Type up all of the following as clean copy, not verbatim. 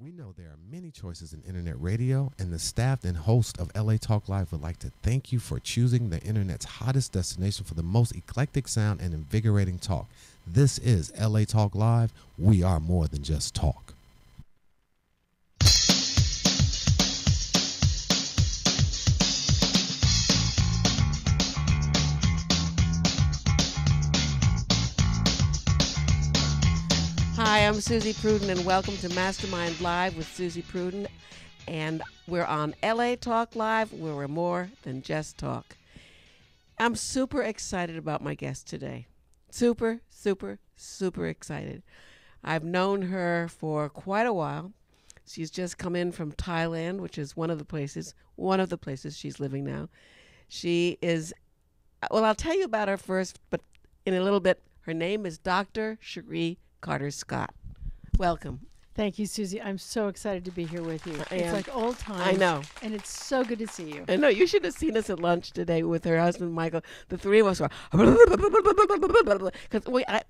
We know there are many choices in internet radio, and the staff and host of LA Talk Live would like to thank you for choosing the internet's hottest destination for the most eclectic sound and invigorating talk. This is LA Talk Live. We are more than just talk. Hi, I'm Susie Pruden, and welcome to MasterMind Live with Susie Pruden. And we're on LA Talk Live, where we're more than just talk. I'm super excited about my guest today. Super excited. I've known her for quite a while. She's just come in from Thailand, which is one of the places she's living now. She is, well, I'll tell you about her first, but in a little bit. Her name is Dr. Cherie Carter-Scott. Welcome. Thank you, Susie. I'm so excited to be here with you. It's like old times. I know. And it's so good to see you. I know. You should have seen us at lunch today with her husband, Michael. The three of us were, because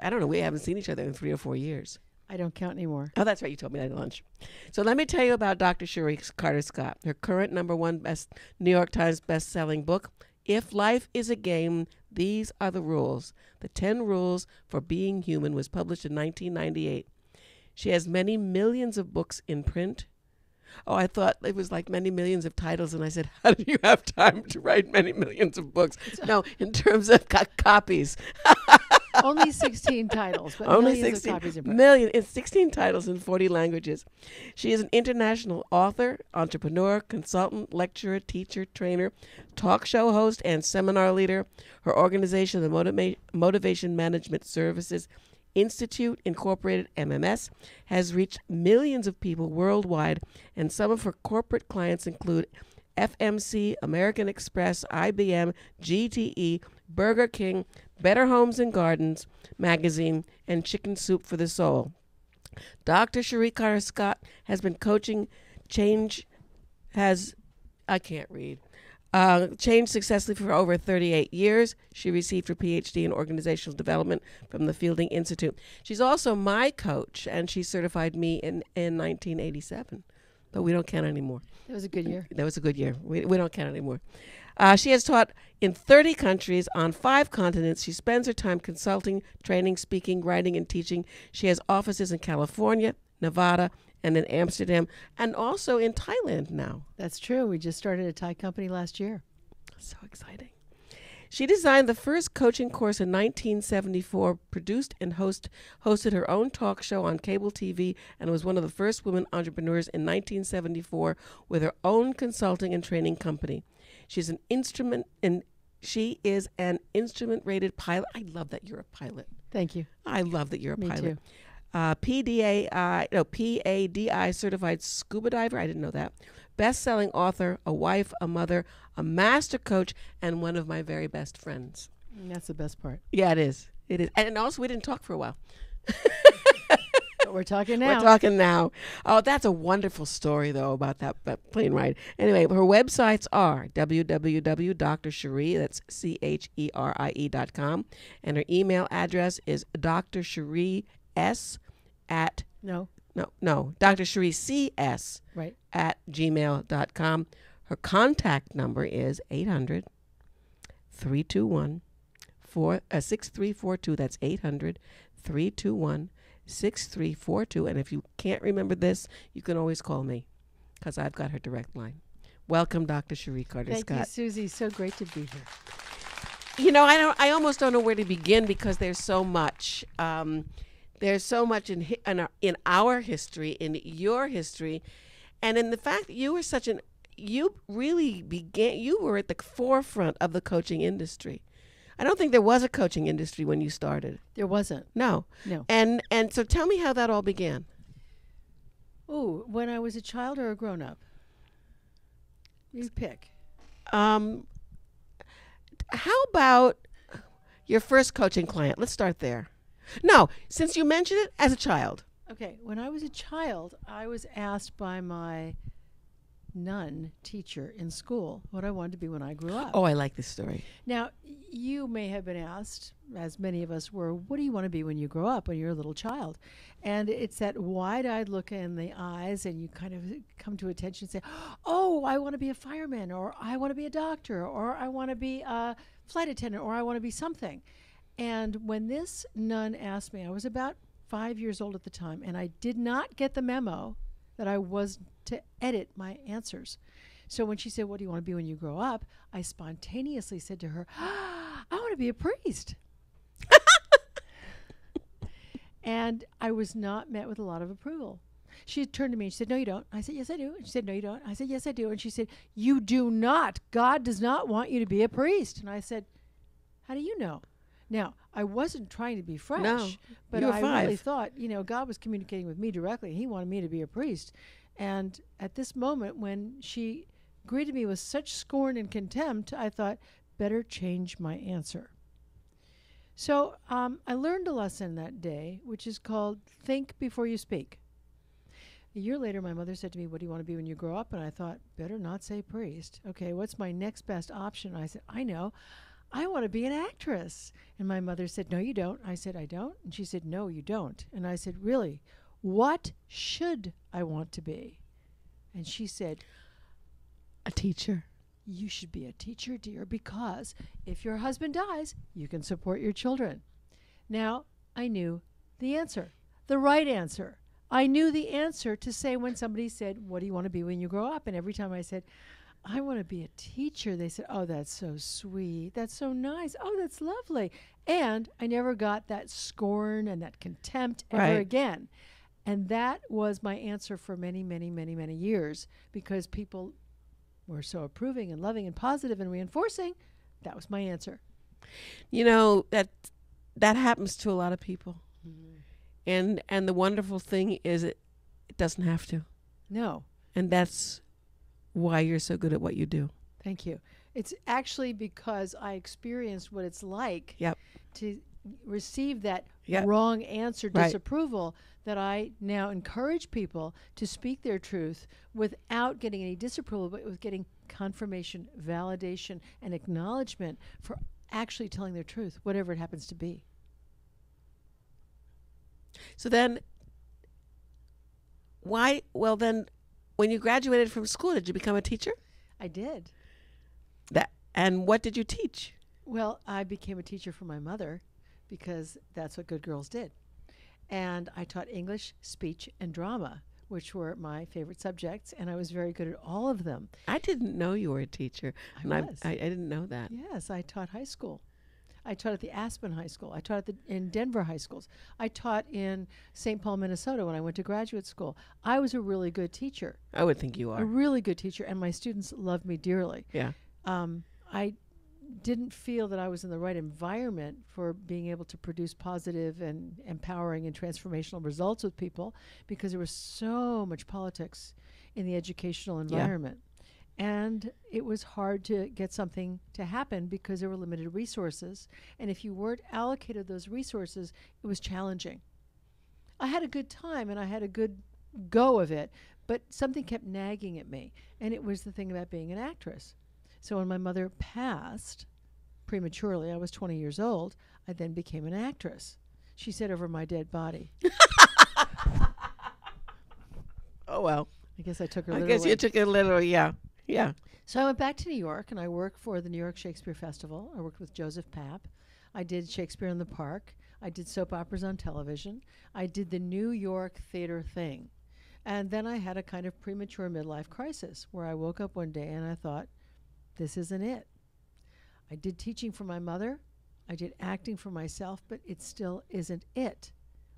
I don't know, we haven't seen each other in 3 or 4 years. I don't count anymore. Oh, that's right. You told me that at lunch. So let me tell you about Dr. Cherie Carter-Scott. Her current #1 New York Times best-selling book, If Life is a Game, These Are the Rules. The 10 Rules for Being Human was published in 1998. She has many millions of books in print. Oh, I thought it was like many millions of titles, and I said, how do you have time to write many millions of books? No, in terms of copies. Only 16 titles, but only millions 16 of copies in print. million. It's 16 titles in 40 languages. She is an international author, entrepreneur, consultant, lecturer, teacher, trainer, talk show host, and seminar leader. Her organization, the Motivation Management Services Institute, Incorporated, MMS, has reached millions of people worldwide, and some of her corporate clients include FMC, American Express, IBM, GTE, Burger King, Better Homes and Gardens Magazine, and Chicken Soup for the Soul. Dr. Cherie Carter-Scott has been coaching change successfully for over 38 years. She received her PhD in organizational development from the Fielding Institute. She's also my coach, and she certified me in 1987. But we don't count anymore. That was a good year. That was a good year. We don't count anymore. She has taught in 30 countries on 5 continents. She spends her time consulting, training, speaking, writing, and teaching. She has offices in California, Nevada, and in Amsterdam, and also in Thailand now. That's true. We just started a Thai company last year. So exciting. She designed the first coaching course in 1974, produced and hosted her own talk show on cable TV, and was one of the first women entrepreneurs in 1974 with her own consulting and training company. She is an instrument-rated pilot. I love that you're a pilot. Thank you. I love that you're a Me pilot. too. PADI certified scuba diver. I didn't know that. Best-selling author, a wife, a mother, a master coach, and one of my very best friends. That's the best part. Yeah, it is. It is. And also, we didn't talk for a while. But we're talking now. We're talking now. Oh, that's a wonderful story, though, about that plane ride. Anyway, her websites are www.drcherie, that's CHERIE.com, and her email address is drcheries at Dr. Cherie CS right. at gmail.com. Her contact number is 800-321-6342. That's 800-321-6342. And if you can't remember this, you can always call me, because I've got her direct line. Welcome, Dr. Cherie Carter-Scott. Thank you, Susie. So great to be here. You know, I almost don't know where to begin, because there's so much. There's so much in our history, in your history, and in the fact that you were you were at the forefront of the coaching industry. I don't think there was a coaching industry when you started. There wasn't. No. And so tell me how that all began. Ooh, when I was a child or a grown-up? You pick. How about your first coaching client? Let's start there. No, since you mentioned it, as a child. Okay, when I was a child, I was asked by my nun teacher in school what I wanted to be when I grew up. Oh, I like this story. Now, you may have been asked, as many of us were, what do you want to be when you grow up, when you're a little child? And it's that wide-eyed look in the eyes, and you kind of come to attention and say, oh, I want to be a fireman, or I want to be a doctor, or I want to be a flight attendant, or I want to be something. And when this nun asked me, I was about 5 years old at the time, and I did not get the memo that I was to edit my answers. So when she said, what do you want to be when you grow up? I spontaneously said to her, I want to be a priest. And I was not met with a lot of approval. She turned to me and she said, no, you don't. I said, yes, I do. And she said, no, you don't. I said, yes, I do. And she said, you do not. God does not want you to be a priest. And I said, how do you know? Now, I wasn't trying to be fresh, No, but you were I 5. really thought, God was communicating with me directly. He wanted me to be a priest. And at this moment, when she greeted me with such scorn and contempt, I thought, better change my answer. So I learned a lesson that day, which is called think before you speak. A year later, my mother said to me, what do you want to be when you grow up? And I thought, better not say priest. Okay, what's my next best option? I said, I know. I want to be an actress. And my mother said, no, you don't. I said, I don't. And she said, no, you don't. And I said, really? What should I want to be? And she said, A teacher. you should be a teacher, dear, because if your husband dies, you can support your children. Now, I knew the answer, the right answer. I knew the answer to say when somebody said, what do you want to be when you grow up? And every time I said, I want to be a teacher, they said, oh, that's so sweet. That's so nice. Oh, that's lovely. And I never got that scorn and that contempt ever Right. again. And that was my answer for many, many, many, many years, because people were so approving and loving and positive and reinforcing. That was my answer. That happens to a lot of people. And the wonderful thing is it doesn't have to. No, And that's why you're so good at what you do. thank you. It's actually because I experienced what it's like Yep. to receive that Yep. wrong answer, Right. disapproval, that I now encourage people to speak their truth without getting any disapproval, but with getting confirmation, validation, and acknowledgement for actually telling their truth, whatever it happens to be. So then, when you graduated from school, did you become a teacher? I did. And what did you teach? Well, I became a teacher for my mother because that's what good girls did. And I taught English, speech, and drama, which were my favorite subjects, and I was very good at all of them. I didn't know you were a teacher. I was. I didn't know that. Yes, I taught high school. I taught at the Aspen High School. I taught in Denver high schools. I taught in St. Paul, Minnesota when I went to graduate school. I was a really good teacher, I would think you a are. really good teacher, and my students loved me dearly. Yeah. I didn't feel that I was in the right environment for being able to produce positive and empowering and transformational results with people, because there was so much politics in the educational environment. And it was hard to get something to happen because there were limited resources. And if you weren't allocated those resources, it was challenging. I had a good time and I had a good go of it, but something kept nagging at me. And it was the thing about being an actress. So when my mother passed prematurely, I was 20 years old, I then became an actress. She said over my dead body. Oh, well. I guess I took her I literally. guess you took it literally. Yeah. Yeah. So I went back to New York, and I worked for the New York Shakespeare Festival. I worked with Joseph Papp. I did Shakespeare in the Park. I did soap operas on television. I did the New York theater thing. And then I had a kind of premature midlife crisis where I woke up one day and I thought, this isn't it. I did teaching for my mother. I did acting for myself, but it still isn't it.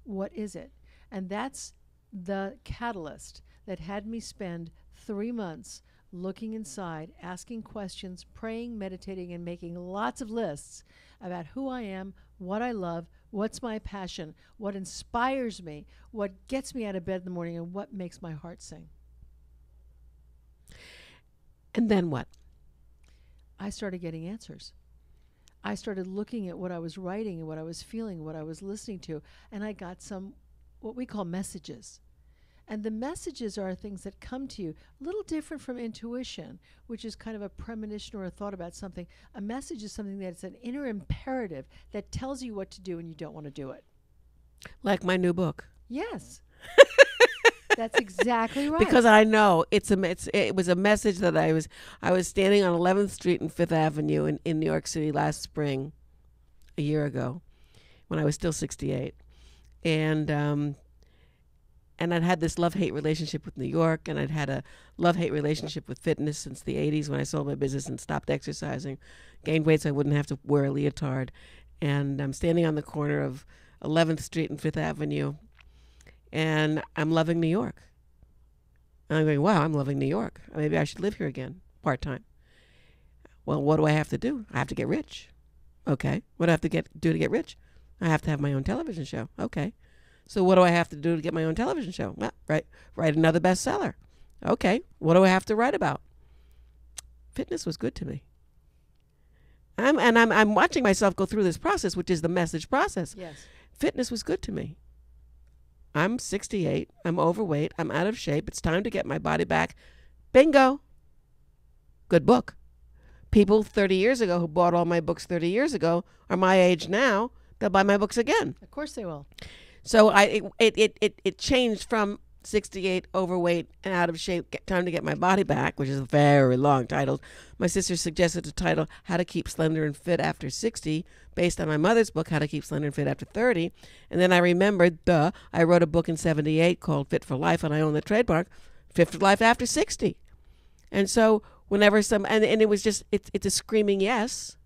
What is it? And that's the catalyst that had me spend 3 months looking inside, asking questions, praying, meditating, and making lots of lists about who I am, what I love, what's my passion, what inspires me, what gets me out of bed in the morning, and what makes my heart sing. And then what? I started getting answers. I started looking at what I was writing and what I was feeling, what I was listening to, and I got some what we call messages. And the messages are things that come to you, a little different from intuition, which is kind of a premonition or a thought about something. A message is something that's an inner imperative that tells you what to do and you don't want to do it. Like my new book. Yes. That's exactly right. Because I know it was a message that I was standing on 11th Street and 5th Avenue in New York City last spring, a year ago, when I was still 68. And I'd had this love-hate relationship with New York, and I'd had a love-hate relationship with fitness since the 80s when I sold my business and stopped exercising, gained weight so I wouldn't have to wear a leotard. And I'm standing on the corner of 11th Street and 5th Avenue, and I'm loving New York. And I'm going, wow, I'm loving New York. Maybe I should live here again, part-time. Well, what do I have to do? I have to get rich. Okay. What do I have to do to get rich? I have to have my own television show. Okay. So what do I have to do to get my own television show? Well, write another bestseller. Okay. What do I have to write about? Fitness was good to me. I'm watching myself go through this process, which is the message process. Yes. Fitness was good to me. I'm 68. I'm overweight. I'm out of shape. It's time to get my body back. Bingo. Good book. People 30 years ago who bought all my books 30 years ago are my age now. They'll buy my books again. Of course they will. So it changed from 68, overweight, and out of shape, time to get my body back, which is a very long title. My sister suggested a title, How to Keep Slender and Fit After 60, based on my mother's book, How to Keep Slender and Fit After 30. And then I remembered, I wrote a book in 78 called Fit for Life, and I own the trademark, Fit for Life After 60. And so whenever and it was just, it's a screaming yes.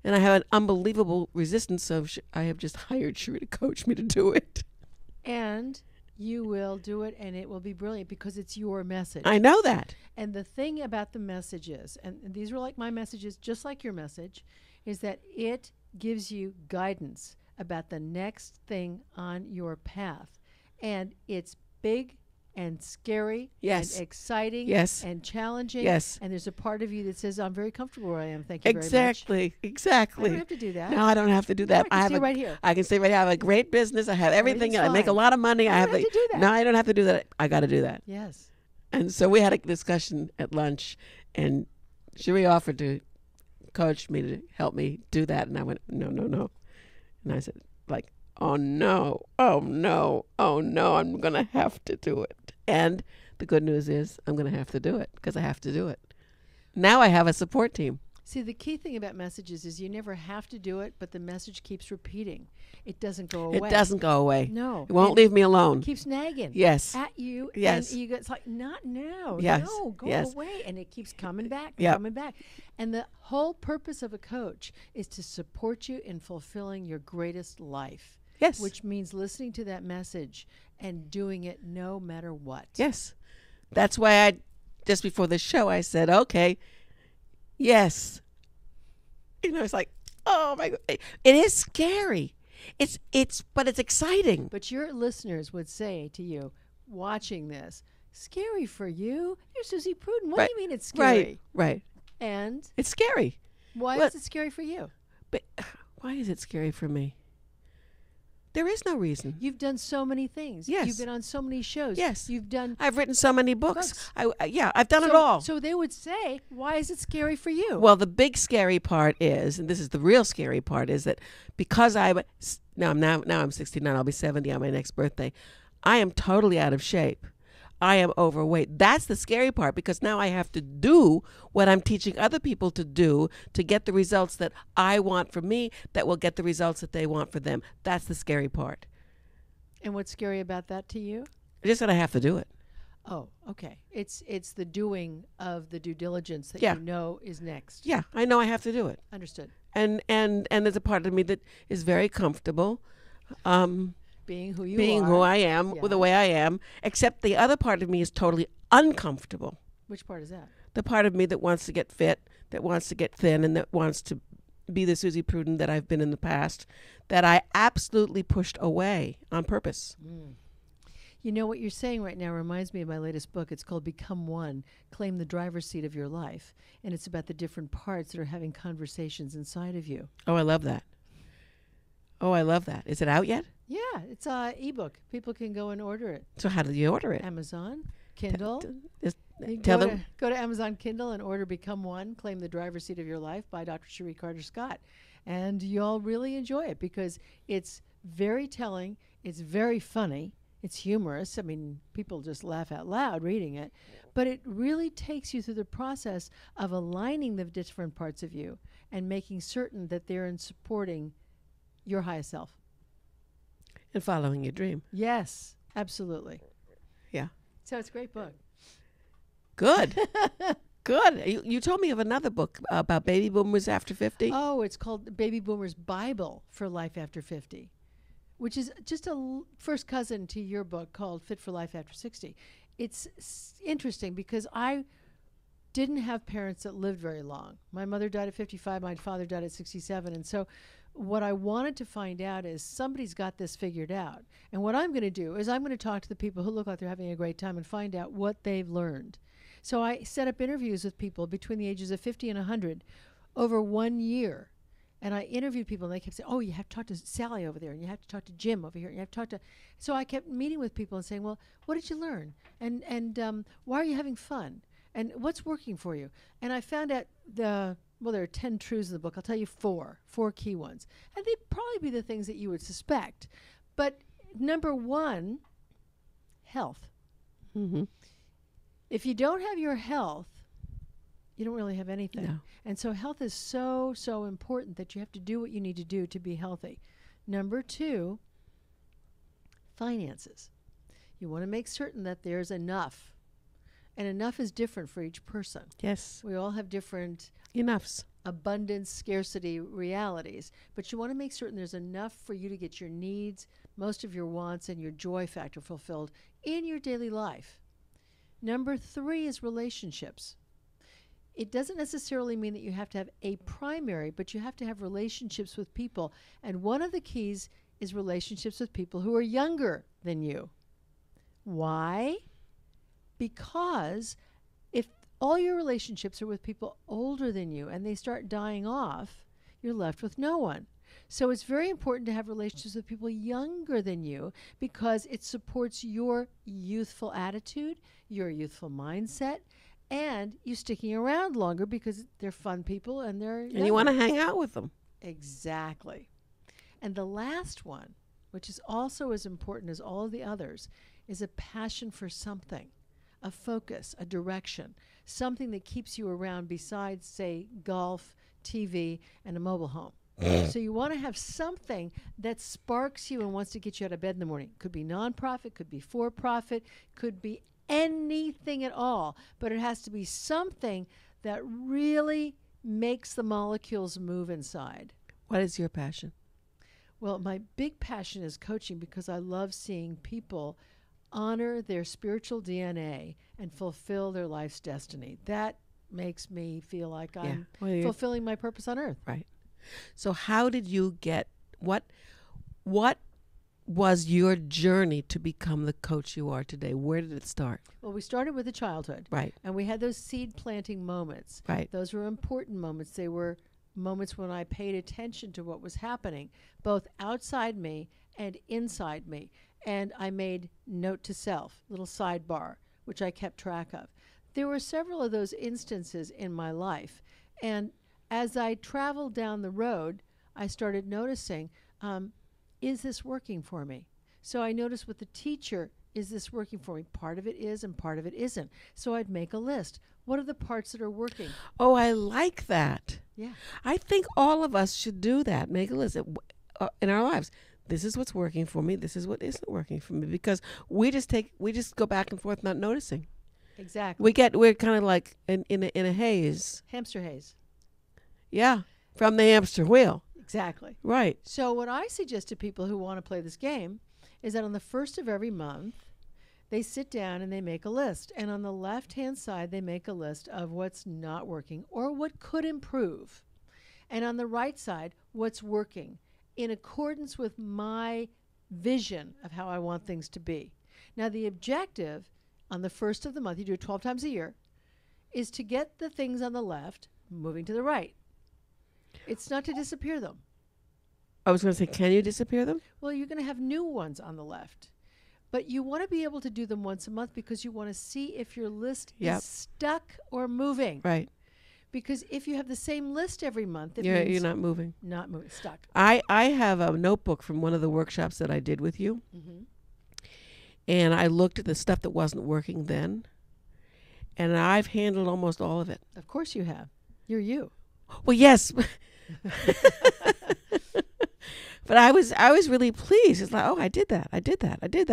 And I have an unbelievable resistance of, I have just hired Sheree to coach me to do it. And you will do it, and it will be brilliant because it's your message. I know that. And the thing about the messages, and these are like my messages, just like your message, is that it gives you guidance about the next thing on your path. And it's big and scary yes. and exciting yes. and challenging. Yes. And there's a part of you that says, I'm very comfortable where I am. Thank you very much. Exactly. I don't have to do that. No, I don't have to do that. No, I can stay right here. I can stay right here. I have a great business. I have everything. I make a lot of money. I don't have to do that. No, I don't have to do that. I got to do that. Yes. And so we had a discussion at lunch, and Sheree offered to coach me to help me do that. And I went, no. And I said, oh no, I'm going to have to do it. And the good news is I'm going to have to do it because I have to do it. Now I have a support team. See, the key thing about messages is you never have to do it, but the message keeps repeating. It doesn't go away. It doesn't go away. No. It won't leave me alone. It keeps nagging. Yes. At you. Yes. And you go, it's like, not now. Yes. No, go yes. away. And it keeps coming back, yep. coming back. And the whole purpose of a coach is to support you in fulfilling your greatest life. Yes. Which means listening to that message and doing it no matter what. Yes. That's why just before the show, I said, okay, yes. It's like, oh my God. It is scary. But it's exciting. But your listeners would say to you, watching this, scary for you? You're Susie Pruden. What do you mean it's scary? Right. And? It's scary. Why is it scary for you? But why is it scary for me? There is no reason. You've done so many things. Yes. You've been on so many shows. Yes. I've written so many books. I've done it all. So they would say, why is it scary for you? Well, the big scary part is, and this is the real scary part, is that because now I'm 69, I'll be 70 on my next birthday. I am totally out of shape. I am overweight. That's the scary part because now I have to do what I'm teaching other people to do to get the results that I want for me that will get the results that they want for them. That's the scary part. And what's scary about that to you? Just that I have to do it. Oh, okay. It's the doing of the due diligence that Yeah. you know is next. Yeah, I know I have to do it. Understood. And there's a part of me that is very comfortable. Being who you being are. who I am, Yeah. with the way I am, except the other part of me is totally uncomfortable. Which part is that? The part of me that wants to get fit, that wants to get thin, and that wants to be the Susie Pruden that I've been in the past, that I absolutely pushed away on purpose. You know, what you're saying right now reminds me of my latest book. It's called Become One, Claim the Driver's Seat of Your Life. And it's about the different parts that are having conversations inside of you. Oh, I love that. Is it out yet? Yeah, it's a ebook. People can go and order it. So how do you order it? Amazon, Kindle. Just You tell go them. go to Amazon Kindle and order Become One, Claim the Driver's Seat of Your Life by Dr. Cherie Carter Scott. And you'll really enjoy it because it's very telling, it's very funny, it's humorous. I mean, people just laugh out loud reading it. But it really takes you through the process of aligning the different parts of you and making certain that they're in supporting your highest self. And following your dream. Yes, absolutely. Yeah. So it's a great book. Good. Good. You told me of another book about baby boomers after 50. Oh, it's called Baby Boomer's Bible for Life After 50, which is just a first cousin to your book called Fit for Life After 60. It's interesting because I didn't have parents that lived very long. My mother died at 55. My father died at 67. And so what I wanted to find out is somebody's got this figured out. And what I'm going to do is I'm going to talk to the people who look like they're having a great time and find out what they've learned. So I set up interviews with people between the ages of 50 and 100 over 1 year. And I interviewed people, and they kept saying, oh, you have to talk to Sally over there, and you have to talk to Jim over here, and you have to talk to... So I kept meeting with people and saying, well, what did you learn? And why are you having fun? And what's working for you? And I found out there are 10 truths in the book. I'll tell you four key ones. And they'd probably be the things that you would suspect. But number one, health. Mm-hmm. If you don't have your health, you don't really have anything. No. And so health is so, so important that you have to do what you need to do to be healthy. Number two, finances. You want to make certain that there's enough. And enough is different for each person. Yes. We all have different Enoughs. abundance, scarcity realities. But you want to make certain there's enough for you to get your needs, most of your wants, and your joy factor fulfilled in your daily life. Number three is relationships. It doesn't necessarily mean that you have to have a primary, but you have to have relationships with people. And one of the keys is relationships with people who are younger than you. Why? Because if all your relationships are with people older than you and they start dying off, you're left with no one. So it's very important to have relationships with people younger than you because it supports your youthful attitude, your youthful mindset, and you sticking around longer because they're fun people and they're And you want to hang out with them. Exactly. And the last one, which is also as important as all of the others, is a passion for something, a focus, a direction, something that keeps you around besides, say, golf, TV, and a mobile home. So you want to have something that sparks you and wants to get you out of bed in the morning. Could be nonprofit, could be for-profit, could be anything at all. But it has to be something that really makes the molecules move inside. What is your passion? Well, my big passion is coaching because I love seeing people honor their spiritual DNA and fulfill their life's destiny. That makes me feel like I'm fulfilling my purpose on earth. Right. So how did you get, what was your journey to become the coach you are today? Where did it start? Well, we started with the childhood. Right. And we had those seed planting moments. Right. Those were important moments. They were moments when I paid attention to what was happening, both outside me and inside me. And I made note to self, little sidebar, which I kept track of. There were several of those instances in my life. And as I traveled down the road, I started noticing, is this working for me? So I noticed with the teacher, is this working for me? Part of it is and part of it isn't. So I'd make a list. What are the parts that are working? Oh, I like that. Yeah. I think all of us should do that. Make a list in our lives. This is what's working for me. This is what isn't working for me. Because we just go back and forth not noticing. Exactly. We're kind of like in a haze. Hamster haze. Yeah. From the hamster wheel. Exactly. Right. So what I suggest to people who want to play this game is that on the first of every month, they sit down and they make a list. And on the left-hand side, they make a list of what's not working or what could improve. And on the right side, what's working in accordance with my vision of how I want things to be. Now, the objective on the first of the month, you do it 12 times a year, is to get the things on the left moving to the right. It's not to disappear them. I was going to say, can you disappear them? Well, you're going to have new ones on the left. But you want to be able to do them once a month because you want to see if your list Yep. is stuck or moving. Right. Because if you have the same list every month, it You're means not moving. not moving, stuck. I have a notebook from one of the workshops that I did with you, Mm-hmm. and I looked at the stuff that wasn't working then, and I've handled almost all of it. Of course you have. You're you. Well, yes. But I was really pleased. It's like, oh, I did that.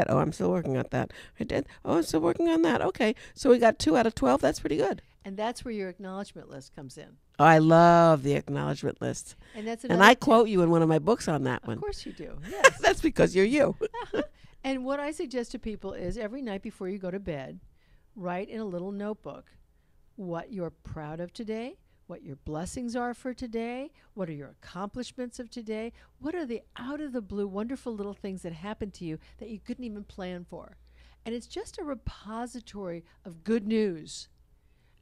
Oh, I'm still working on that. I did. Oh, I'm still working on that. Okay. So we got 2 out of 12. That's pretty good. And that's where your acknowledgement list comes in. Oh, I love the acknowledgement list. And that's And another I tip. quote you in one of my books on that Of one. course you do. Yes. That's because you're you. And what I suggest to people is every night before you go to bed, write in a little notebook what you're proud of today, what your blessings are for today, what are your accomplishments of today, what are the out of the blue wonderful little things that happened to you that you couldn't even plan for. And it's just a repository of good news.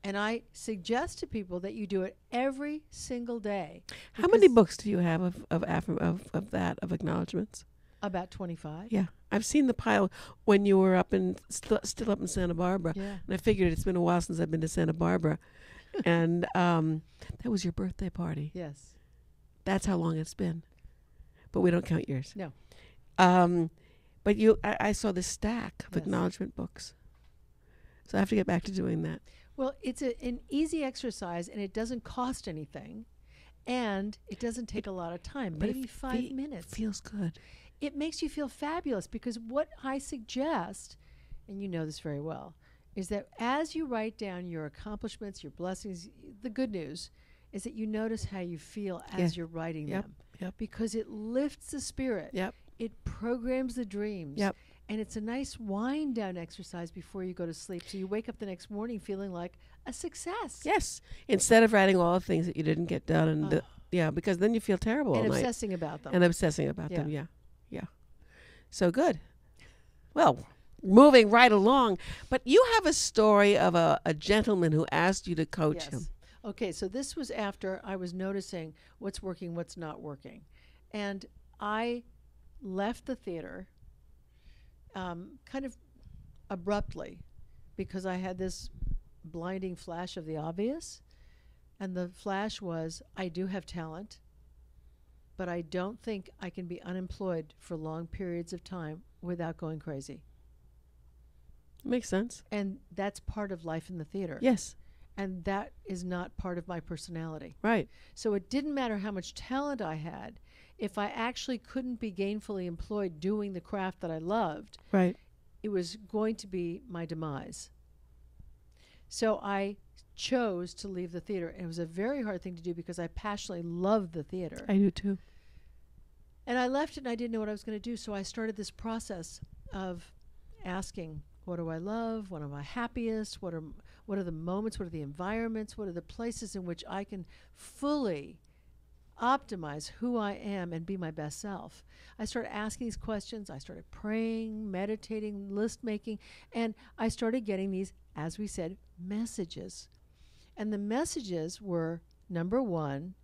And I suggest to people that you do it every single day. How many because- books do you have of acknowledgments? About 25. Yeah, I've seen the pile when you were up in still up in Santa Barbara, Yeah. and I figured it's been a while since I've been to Santa Barbara, and that was your birthday party. Yes. That's how long it's been, but we don't count yours. No. But I saw this stack of Yes. acknowledgement books, so I have to get back to doing that. Well, it's an easy exercise, and it doesn't cost anything, and it doesn't take a lot of time, But it maybe 5 minutes. Feels good. It makes you feel fabulous because what I suggest, and you know this very well, is that as you write down your accomplishments, your blessings, the good news, is that you notice how you feel as Yeah. you're writing Yep. them. Yep. Because it lifts the spirit. Yep. It programs the dreams. Yep. And it's a nice wind down exercise before you go to sleep. So you wake up the next morning feeling like a success. Yes. Instead of writing all the things that you didn't get done, and yeah, because then you feel terrible And all night. obsessing about them. And obsessing about them. Yeah. Yeah. So good. Well, moving right along. But you have a story of a gentleman who asked you to coach Yes. him. Okay, so this was after I was noticing what's working, what's not working. And I left the theater kind of abruptly because I had this blinding flash of the obvious. And the flash was, I do have talent, but I don't think I can be unemployed for long periods of time without going crazy. Makes sense. And that's part of life in the theater. Yes. And that is not part of my personality. Right. So it didn't matter how much talent I had. If I actually couldn't be gainfully employed doing the craft that I loved, Right. it was going to be my demise. So I chose to leave the theater. And it was a very hard thing to do because I passionately loved the theater. I do too. And I left it and I didn't know what I was going to do. So I started this process of asking, what do I love? What am I happiest? What are the moments? What are the environments? What are the places in which I can fully optimize who I am and be my best self? I started asking these questions. I started praying, meditating, list making, and I started getting these, as we said, messages. And the messages were, number one,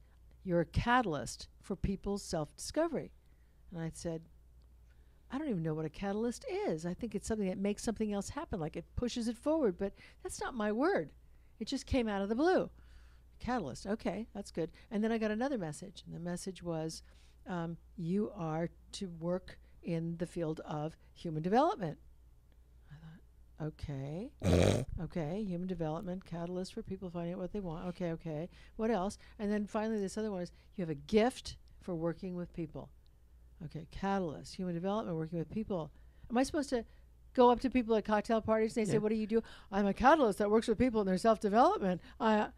you're a catalyst for people's self-discovery. And I said, I don't even know what a catalyst is. I think it's something that makes something else happen, like it pushes it forward, but that's not my word. It just came out of the blue. Catalyst, okay, that's good. And then I got another message, and the message was, you are to work in the field of human development. I thought, okay, okay, human development, catalyst for people finding out what they want. Okay, what else? And then finally this other one is, you have a gift for working with people. Okay, catalyst, human development, working with people. Am I supposed to go up to people at cocktail parties and they say, what do you do? I'm a catalyst that works with people in their self-development. I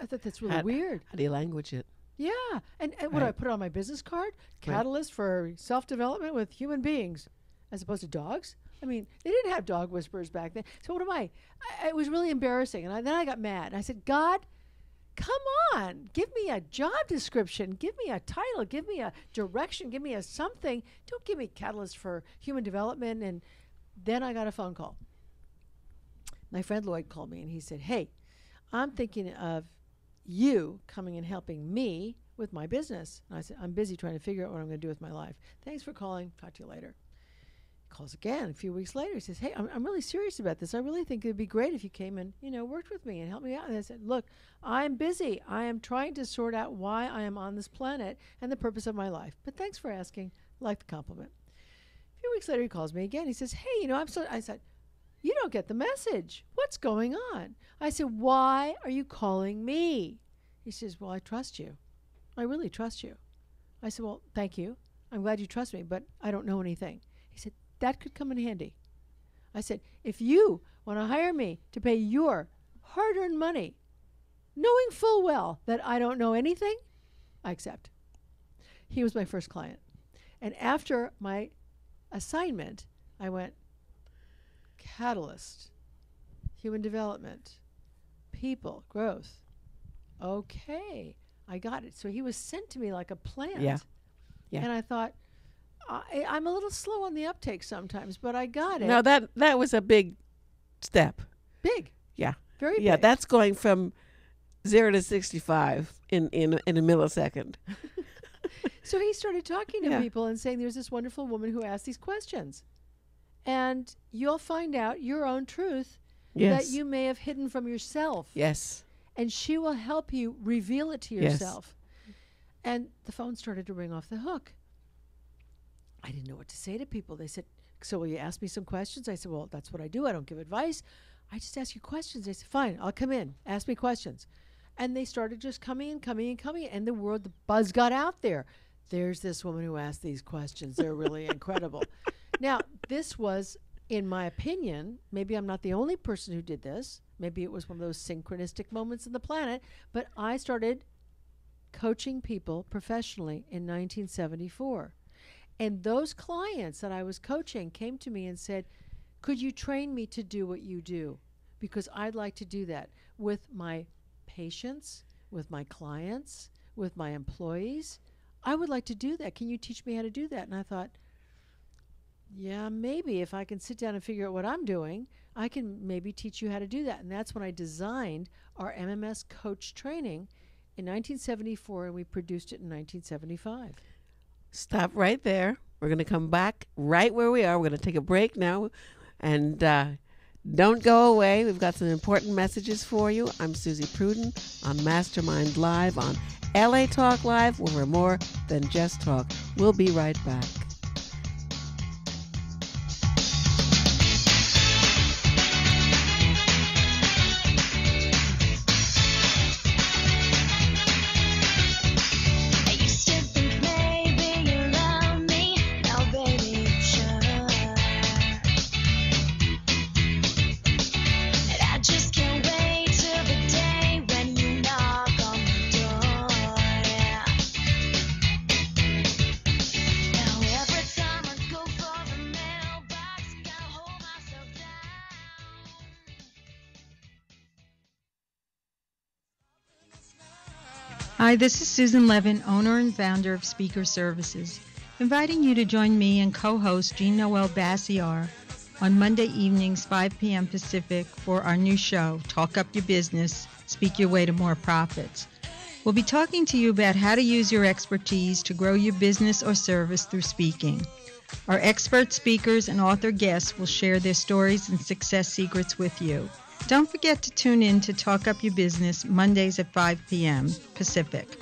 thought that's really weird. How do you language it? Yeah. And what do I put it on my business card? Catalyst for self-development with human beings as opposed to dogs? I mean, they didn't have dog whisperers back then. So what am I? It was really embarrassing. And then I got mad. I said, God, come on, give me a job description, give me a title, give me a direction, give me a something. Don't give me catalyst for human development. And then I got a phone call. My friend Lloyd called me and he said, hey, I'm thinking of you coming and helping me with my business. And I said, I'm busy trying to figure out what I'm going to do with my life. Thanks for calling. Talk to you later. Calls again a few weeks later. He says, hey, I'm really serious about this. I really think it'd be great if you came and, worked with me and helped me out. And I said, look, I'm busy. I am trying to sort out why I am on this planet and the purpose of my life. But thanks for asking. Like the compliment. A few weeks later, he calls me again. He says, hey, I said, you don't get the message. What's going on? I said, why are you calling me? He says, well, I trust you. I really trust you. I said, well, thank you. I'm glad you trust me, but I don't know anything. He said, that could come in handy. I said, if you want to hire me to pay your hard-earned money, knowing full well that I don't know anything, I accept. He was my first client. And after my assignment, I went, catalyst, human development, people, growth. Okay, I got it. So he was sent to me like a plant. Yeah. And I thought, I'm a little slow on the uptake sometimes, but I got it. No, that was a big step. Big. Yeah. Very big. Yeah, that's going from 0 to 65 in a millisecond. So he started talking to people and saying, there's this wonderful woman who asked these questions. And you'll find out your own truth that you may have hidden from yourself. Yes. And she will help you reveal it to yourself. And the phone started to ring off the hook. I didn't know what to say to people. They said, so will you ask me some questions? I said, well, that's what I do. I don't give advice. I just ask you questions. They said, fine, I'll come in. Ask me questions. And they started just coming. And the buzz got out there. There's this woman who asked these questions. They're really incredible. Now, this was, in my opinion, maybe I'm not the only person who did this. Maybe it was one of those synchronistic moments in the planet. But I started coaching people professionally in 1974. And those clients that I was coaching came to me and said, could you train me to do what you do? Because I'd like to do that with my patients, with my clients, with my employees. I would like to do that. Can you teach me how to do that? And I thought, yeah, maybe if I can sit down and figure out what I'm doing, I can maybe teach you how to do that. And that's when I designed our MMS coach training in 1974, and we produced it in 1975. Stop right there. We're going to come back right where we are. We're going to take a break now. And don't go away. We've got some important messages for you. I'm Susie Pruden on MasterMind Live on LA Talk Live, where we're more than just talk. We'll be right back. Hi, this is Susan Levin, owner and founder of Speaker Services, inviting you to join me and co-host Jean Noel Bassiar on Monday evenings, 5 p.m. Pacific, for our new show, Talk Up Your Business, Speak Your Way to More Profits. We'll be talking to you about how to use your expertise to grow your business or service through speaking. Our expert speakers and author guests will share their stories and success secrets with you. Don't forget to tune in to Talk Up Your Business Mondays at 5 p.m. Pacific,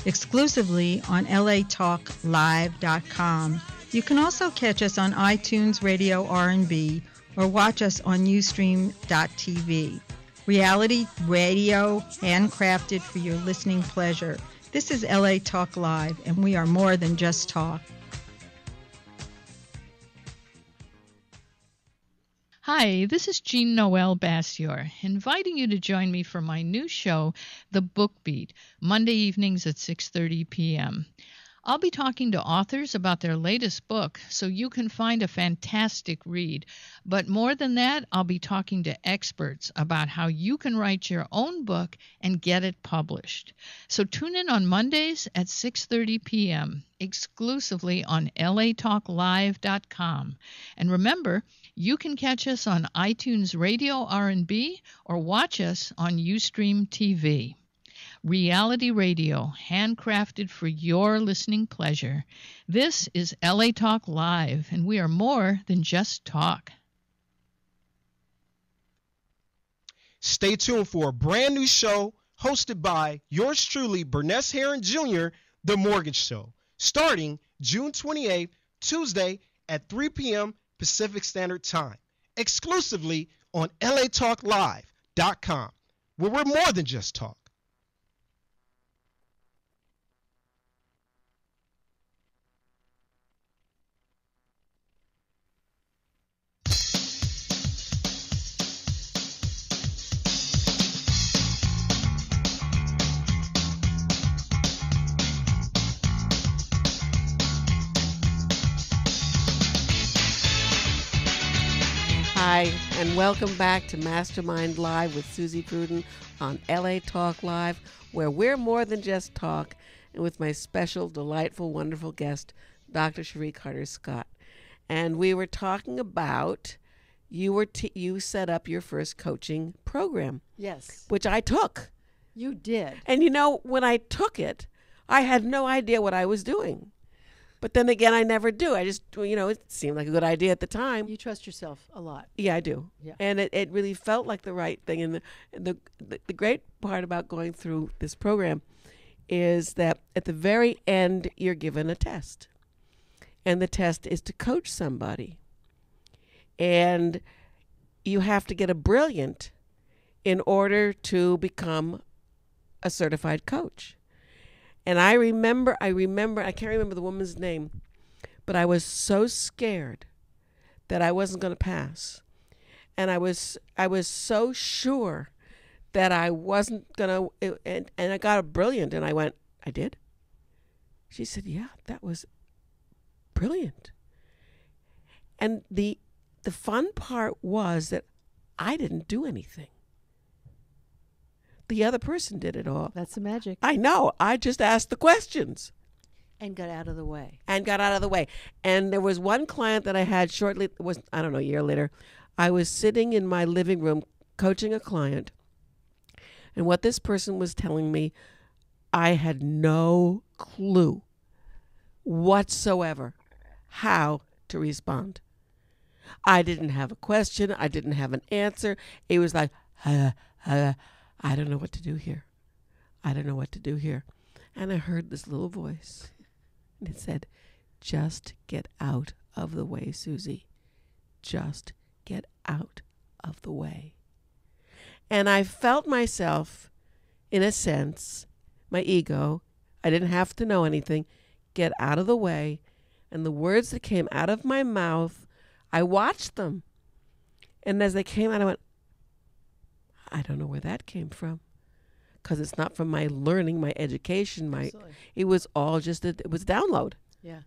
exclusively on latalklive.com. You can also catch us on iTunes Radio R&B or watch us on Ustream.tv. Reality radio, handcrafted for your listening pleasure. This is LA Talk Live, and we are more than just talk. Hi, this is Jean Noel Bassior, inviting you to join me for my new show, The Book Beat, Monday evenings at 6:30 p.m. I'll be talking to authors about their latest book so you can find a fantastic read. But more than that, I'll be talking to experts about how you can write your own book and get it published. So tune in on Mondays at 6:30 p.m., exclusively on latalklive.com. And remember, you can catch us on iTunes Radio R&B or watch us on Ustream TV. reality radio, handcrafted for your listening pleasure. This is LA Talk Live, and we are more than just talk. Stay tuned for a brand new show hosted by yours truly, Burness Herron Jr., The Mortgage Show, starting June 28th, Tuesday at 3 p.m. Pacific Standard Time, exclusively on latalklive.com, where we're more than just talk. Hi, and welcome back to MasterMind Live with Susie Pruden on LA Talk Live, where we're more than just talk, and with my special, delightful, wonderful guest, Dr. Cherie Carter-Scott. And we were talking about you set up your first coaching program, Yes, which I took. you did. And you know, when I took it, I had no idea what I was doing. But then again, I never do. I just, it seemed like a good idea at the time. You trust yourself a lot. Yeah, I do. Yeah. And it really felt like the right thing. And the great part about going through this program is that at the very end, you're given a test. And the test is to coach somebody. And you have to get a brilliant in order to become a certified coach. And I remember, I can't remember the woman's name, but I was so scared that I wasn't going to pass. And I was so sure that I wasn't going to, and I got a brilliant, and I went, I did? She said, yeah, that was brilliant. And the fun part was that I didn't do anything. The other person did it all. That's the magic. I know. I just asked the questions. And got out of the way. And there was one client that I had shortly, a year later. I was sitting in my living room coaching a client. And what this person was telling me, I had no clue whatsoever how to respond. I didn't have a question. I didn't have an answer. It was like, I don't know what to do here. And I heard this little voice. And it said, just get out of the way, Susie. Just get out of the way. And I felt myself, in a sense, my ego, I didn't have to know anything, get out of the way. And the words that came out of my mouth, I watched them. And as they came out, I went, I don't know where that came from, because it's not from my learning, my education, it was all just, it was download. Yeah.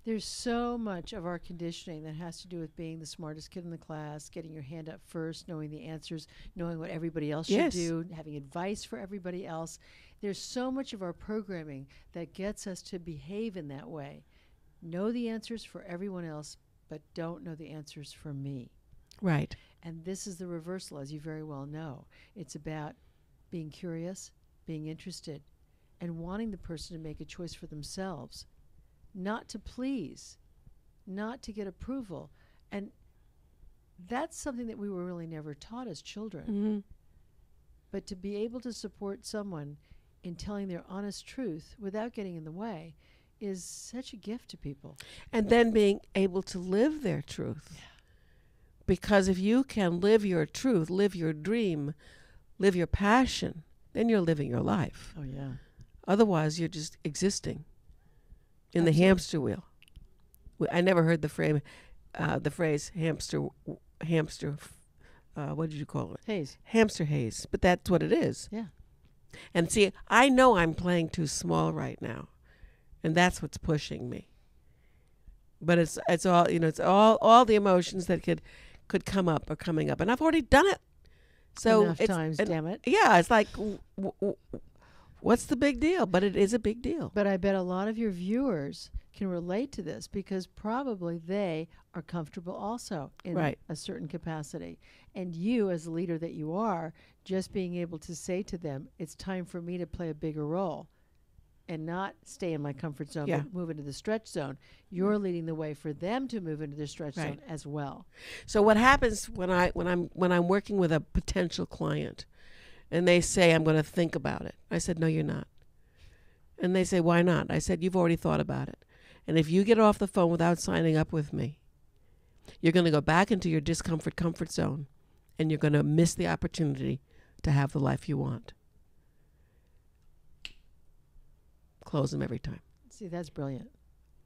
There's so much of our conditioning that has to do with being the smartest kid in the class, getting your hand up first, knowing the answers, knowing what everybody else should do, having advice for everybody else. There's so much of our programming that gets us to behave in that way. Know the answers for everyone else, but don't know the answers for me. Right. And this is the reversal, as you very well know. It's about being curious, being interested, and wanting the person to make a choice for themselves, not to please, not to get approval. And that's something that we were really never taught as children. Mm-hmm. But to be able to support someone in telling their honest truth without getting in the way is such a gift to people. And then being able to live their truth. Yeah. Because if you can live your truth, live your dream, live your passion, then you're living your life. Oh, yeah. Otherwise, you're just existing in the hamster wheel. I never heard the phrase hamster. What did you call it? Haze. Hamster haze. But that's what it is. Yeah. And see, I know I'm playing too small right now, and that's what's pushing me. But it's all, it's all the emotions that could come up are coming up, and I've already done it. So enough times, damn it. Yeah, it's like, What's the big deal? But it is a big deal. But I bet a lot of your viewers can relate to this because probably they are comfortable also in Right. a certain capacity. And you, as the leader that you are, just being able to say to them, it's time for me to play a bigger role and not stay in my comfort zone, Yeah. but move into the stretch zone. You're leading the way for them to move into the stretch Right. zone as well. So what happens when I'm working with a potential client and they say I'm going to think about it? I said, no, you're not. And they say, why not? I said, you've already thought about it. And if you get off the phone without signing up with me, you're going to go back into your comfort zone, and you're going to miss the opportunity to have the life you want. Close them every time. See, that's brilliant.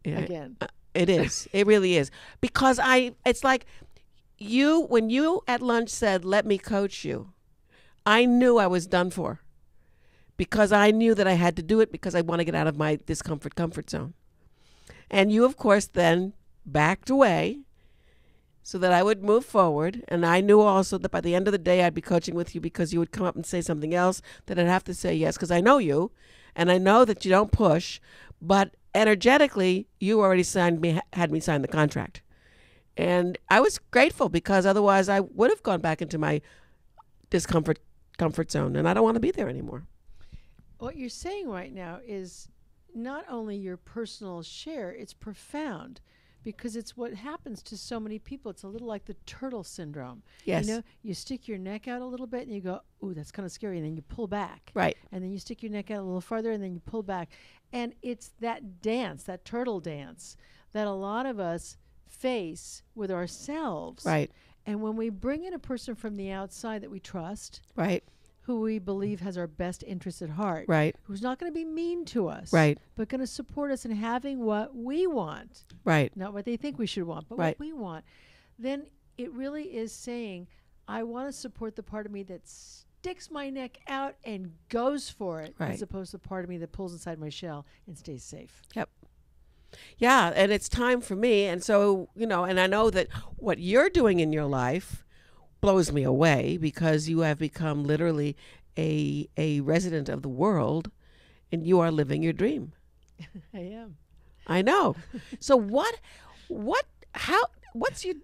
Yeah, Again. it is. It really is. Because it's like when you at lunch said, let me coach you, I knew I was done for. Because I knew that I had to do it because I want to get out of my comfort zone. And you, of course, then backed away so that I would move forward. And I knew also that by the end of the day, I'd be coaching with you because you would come up and say something else that I'd have to say yes, because I know you. And I know that you don't push. But energetically, you already had me sign the contract. And I was grateful because otherwise I would have gone back into my comfort zone. And I don't want to be there anymore. What you're saying right now is not only your personal share, it's profound because it's what happens to so many people. It's a little like the turtle syndrome. Yes. You know, you stick your neck out a little bit and you go, ooh, that's kind of scary. And then you pull back. Right. And then you stick your neck out a little farther and then you pull back. And it's that dance, that turtle dance, that a lot of us face with ourselves. Right. And when we bring in a person from the outside that we trust, Right. who we believe has our best interests at heart, Right. who's not going to be mean to us, Right. but going to support us in having what we want, Right. not what they think we should want, but Right. what we want, then it really is saying, I want to support the part of me that sticks my neck out and goes for it, Right. as opposed to the part of me that pulls inside my shell and stays safe. Yep. Yeah, and it's time for me. And so, and I know that what you're doing in your life blows me away because you have become literally a resident of the world and you are living your dream. I am. I know. So what's your,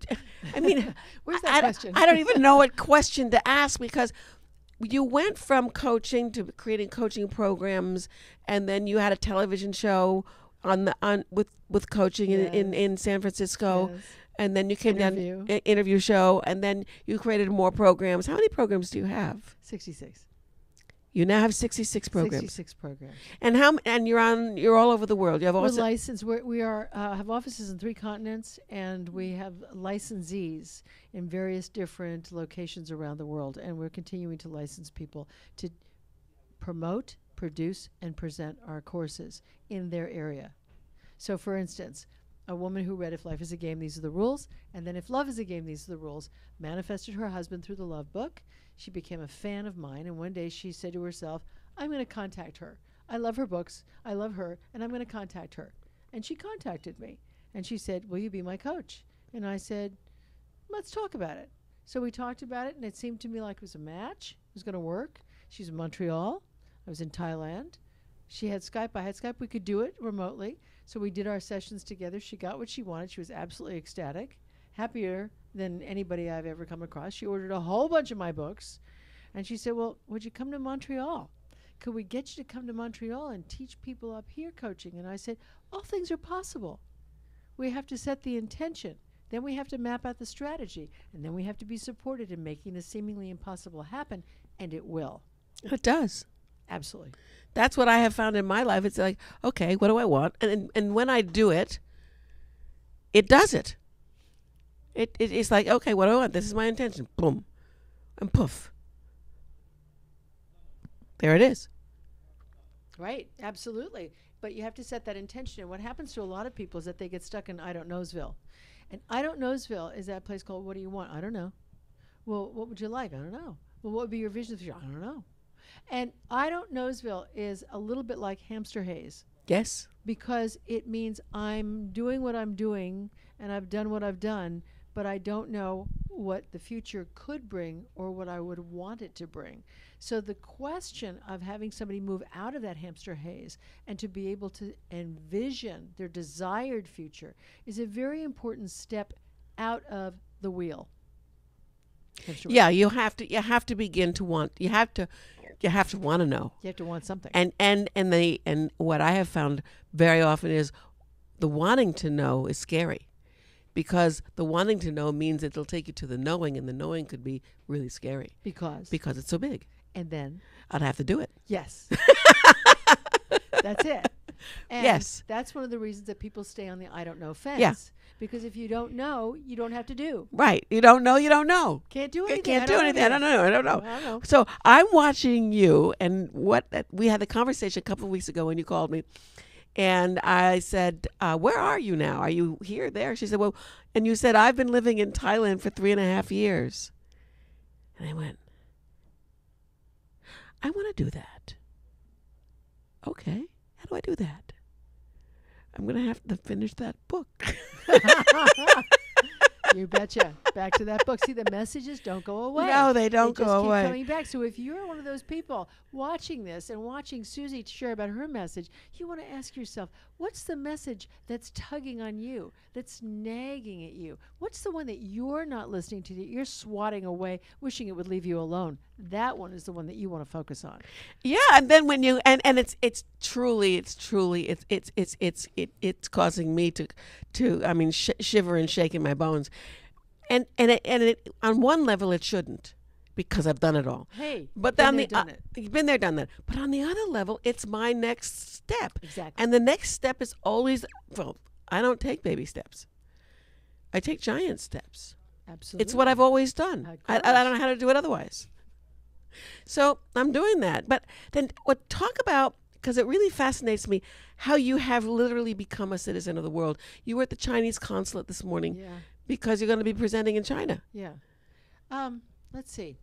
I mean, Where's that question? I don't even know what question to ask because you went from coaching to creating coaching programs, and then you had a television show with coaching in San Francisco. Yes. And then you came Interview. down, interview show, and then you created more programs. How many programs do you have? 66. You now have 66 programs. 66 programs. And you're all over the world. You have We're also licensed. We have offices in 3 continents, and we have licensees in various different locations around the world. And we're continuing to license people to promote, produce, and present our courses in their area. So, for instance, a woman who read If Life is a Game, These Are the Rules, and then If Love is a Game, These Are the Rules, manifested her husband through the love book. She became a fan of mine, and one day she said to herself, I'm going to contact her. I love her books, I love her, and I'm going to contact her. And she contacted me, and she said, will you be my coach? And I said, let's talk about it. So we talked about it, and it seemed to me like it was a match. It was going to work. She's in Montreal. I was in Thailand. She had Skype. I had Skype. We could do it remotely. So we did our sessions together. She got what she wanted. She was absolutely ecstatic, happier than anybody I've ever come across. She ordered a whole bunch of my books. And she said, well, would you come to Montreal? Could we get you to come to Montreal and teach people up here coaching? And I said, all things are possible. We have to set the intention. Then we have to map out the strategy. And then we have to be supported in making the seemingly impossible happen. And it will. it does. Absolutely. That's what I have found in my life. It's like, okay, what do I want? And when I do it, it does it. It's like, okay, what do I want? This is my intention. Boom. And poof. There it is. Right. Absolutely. But you have to set that intention. And what happens to a lot of people is that they get stuck in I don't knowsville. And I don't knowsville is that place called what do you want? I don't know. Well, what would you like? I don't know. Well, what would be your vision of the future? I don't know. And I don't knowsville is a little bit like hamster haze. Yes. Because it means I'm doing what I'm doing and I've done what I've done, but I don't know what the future could bring or what I would want it to bring. So the question of having somebody move out of that hamster haze and to be able to envision their desired future is a very important step out of the wheel. Hamster wheel. Yeah, you have to begin to want. You have to want to know. You have to want something. And what I have found very often is the wanting to know is scary, because the wanting to know means it'll take you to the knowing, and the knowing could be really scary because it's so big. and then I'd have to do it. yes. That's it. And Yes. that's one of the reasons that people stay on the I don't know fence. Yeah. Because if you don't know, you don't have to do. Right. You don't know. You don't know. Can't do anything. Can't do anything. I don't know. I don't know. So I'm watching you, and we had the conversation a couple of weeks ago when you called me, and I said, "Where are you now? Are you here, there?" She said, "Well," and you said, "I've been living in Thailand for 3.5 years," and I went, "I want to do that." Okay, how do I do that? I'm gonna have to finish that book. You betcha. Back to that book. See, the messages don't go away. No, they don't just go keep away. coming back. So if you're one of those people watching this and watching Susie share about her message, you want to ask yourself, what's the message that's tugging on you, that's nagging at you? What's the one that you're not listening to, that you're swatting away, wishing it would leave you alone? That one is the one that you want to focus on. Yeah, and then when you and it's truly causing me to shiver and shake in my bones, and it on one level it shouldn't, because I've done it all. Hey, But been on there, the done it. you've been there, done that. But on the other level, it's my next step. Exactly. And the next step is always, well, I don't take baby steps. I take giant steps. Absolutely. It's what I've always done. Of I course. don't know how to do it otherwise. So I'm doing that. But then talk about, because it really fascinates me, how you have literally become a citizen of the world. You were at the Chinese consulate this morning Yeah. because you're going to be presenting in China. Yeah. Let's see.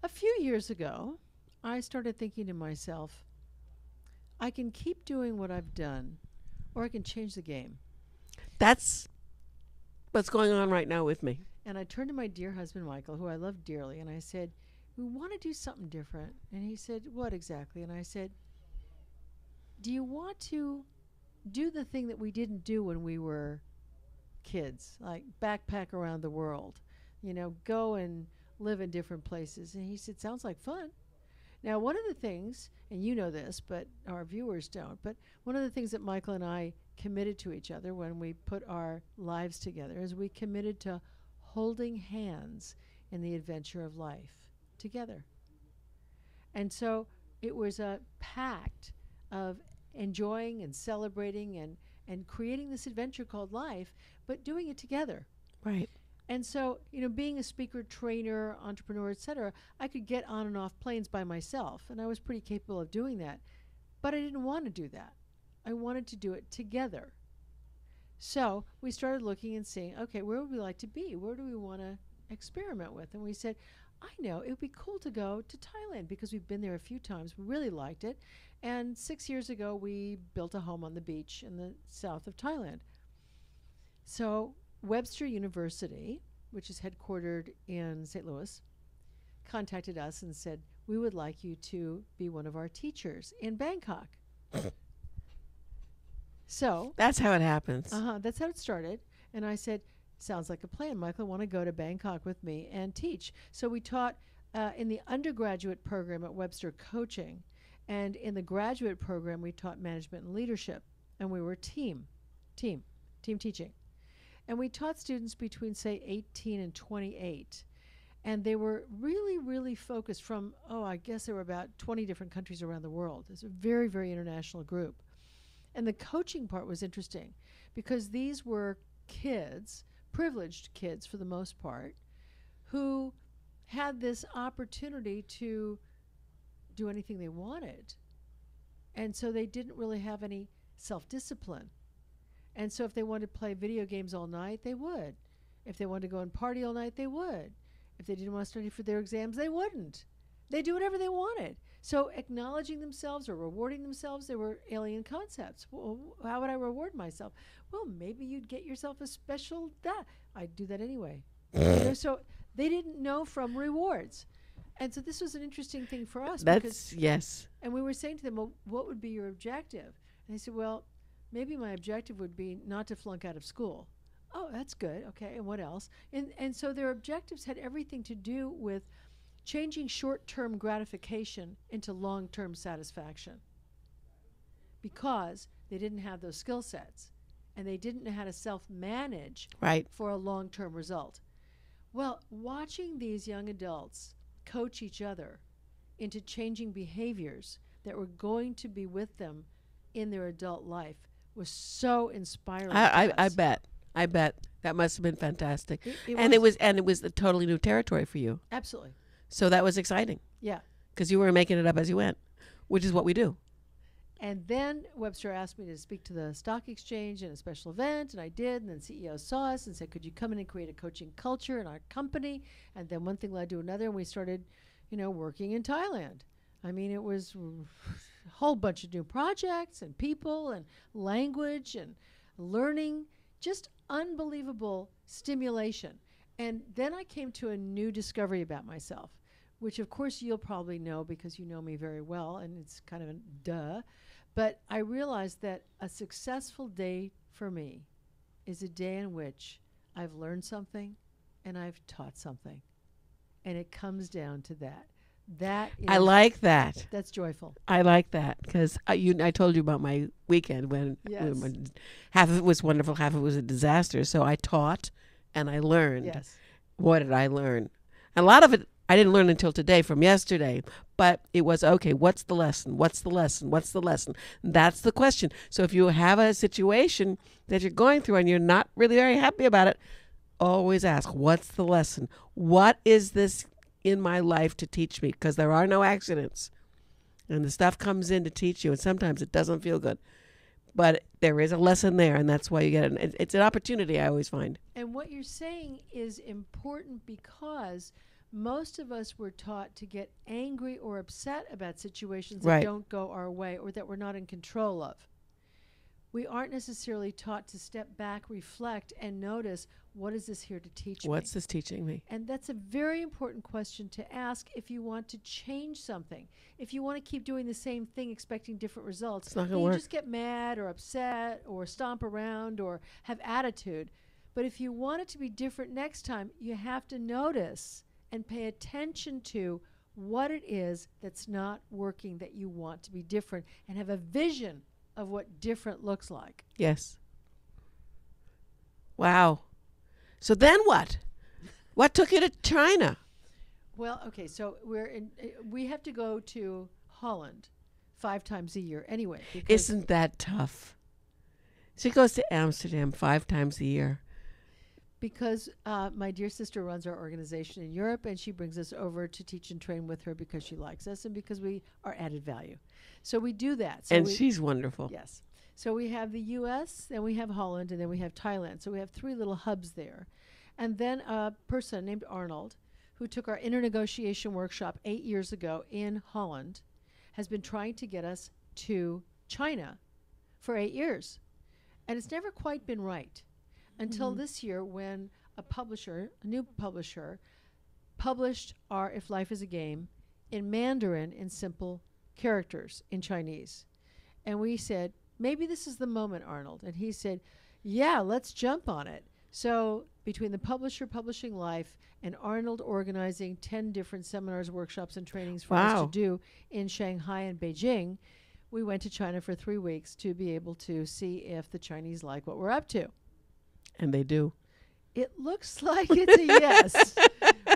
A few years ago, I started thinking to myself, I can keep doing what I've done, or I can change the game. That's what's going on right now with me. And I turned to my dear husband, Michael, who I love dearly, and I said, we want to do something different. And he said, what exactly? And I said, do you want to do the thing that we didn't do when we were kids, like backpack around the world, go and live in different places? And he said, sounds like fun. Now, one of the things, and you know this, but our viewers don't, but one of the things that Michael and I committed to each other when we put our lives together is we committed to holding hands in the adventure of life together. And so it was a pact of enjoying and celebrating and creating this adventure called life, but doing it together. Right. And so, being a speaker, trainer, entrepreneur, etc., I could get on and off planes by myself, and I was pretty capable of doing that. But I didn't want to do that. I wanted to do it together. So we started looking and seeing, okay, where would we like to be? Where do we want to experiment with? And we said, I know, it would be cool to go to Thailand because we've been there a few times. We really liked it. And 6 years ago, we built a home on the beach in the south of Thailand. So Webster University, which is headquartered in St. Louis, contacted us and said, we would like you to be one of our teachers in Bangkok. So That's how it happens. that's how it started. And I said, sounds like a plan. Michael, want to go to Bangkok with me and teach. So we taught in the undergraduate program at Webster coaching. And in the graduate program, we taught management and leadership. And we were team teaching. And we taught students between, say, 18 and 28. And they were really, really focused from, I guess there were about 20 different countries around the world. It's a very, very international group. And the coaching part was interesting because these were kids, privileged kids for the most part, who had this opportunity to do anything they wanted. And so they didn't really have any self-discipline. And so if they wanted to play video games all night, they would. If they wanted to go and party all night, they would. If they didn't want to study for their exams, they wouldn't. They do whatever they wanted. So acknowledging themselves or rewarding themselves, they were alien concepts. Well, how would I reward myself? Well, maybe you'd get yourself a special that. I'd do that anyway. So they didn't know from rewards. And so this was an interesting thing for us. That's, yes. And we were saying to them, well, what would be your objective? And they said, well, maybe my objective would be not to flunk out of school. Oh, that's good. Okay, and what else? And so their objectives had everything to do with changing short-term gratification into long-term satisfaction, because they didn't have those skill sets and they didn't know how to self-manage for a long-term result. Well, watching these young adults coach each other into changing behaviors that were going to be with them in their adult life was so inspiring. I bet that must have been fantastic. It was a totally new territory for you. Absolutely. So that was exciting. Yeah. Because you were making it up as you went, which is what we do. And then Webster asked me to speak to the stock exchange in a special event, and I did. And then CEO saw us and said, could you come in and create a coaching culture in our company? And then one thing led to another, and we started, working in Thailand. I mean, it was a whole bunch of new projects and people and language and learning, just unbelievable stimulation. And then I came to a new discovery about myself, which of course you'll probably know because you know me very well, and it's kind of a duh. But I realized that a successful day for me is a day in which I've learned something and I've taught something. And it comes down to that. That is, I like that. That's joyful. I like that because I told you about my weekend when half of it was wonderful, half of it was a disaster. So I taught and I learned. Yes. What did I learn? A lot of it I didn't learn until today from yesterday, but it was, okay, what's the lesson? What's the lesson? What's the lesson? That's the question. So if you have a situation that you're going through and you're not really very happy about it, always ask, what's the lesson? What is this in my life to teach me? Because there are no accidents. And the stuff comes in to teach you, and sometimes it doesn't feel good. But there is a lesson there, and that's why you get it. It's an opportunity, I always find. And what you're saying is important because most of us were taught to get angry or upset about situations that don't go our way or that we're not in control of. We aren't necessarily taught to step back, reflect, and notice, what is this here to teach me? What's this teaching me? And that's a very important question to ask if you want to change something. If you want to keep doing the same thing expecting different results, it's not then gonna work. You just get mad or upset or stomp around or have attitude. But if you want it to be different next time, you have to notice and pay attention to what it is that's not working that you want to be different, and have a vision of what different looks like. Yes. Wow. So then what? What took you to China? Well, okay, so we have to go to Holland 5 times a year anyway. Isn't that tough? She goes to Amsterdam 5 times a year. Because my dear sister runs our organization in Europe, and she brings us over to teach and train with her because she likes us and because we are added value. So we do that. So and she's wonderful. Yes. So we have the U.S., then we have Holland, and then we have Thailand. So we have 3 little hubs there. And then a person named Arnold, who took our internegotiation workshop 8 years ago in Holland, has been trying to get us to China for 8 years. And it's never quite been right. Until this year, when a new publisher, published our If Life is a Game in Mandarin in simple characters in Chinese. And we said, maybe this is the moment, Arnold. And he said, yeah, let's jump on it. So between the publisher publishing Life and Arnold organizing 10 different seminars, workshops, and trainings for us to do in Shanghai and Beijing, we went to China for 3 weeks to be able to see if the Chinese like what we're up to. And they do. It looks like it's a yes.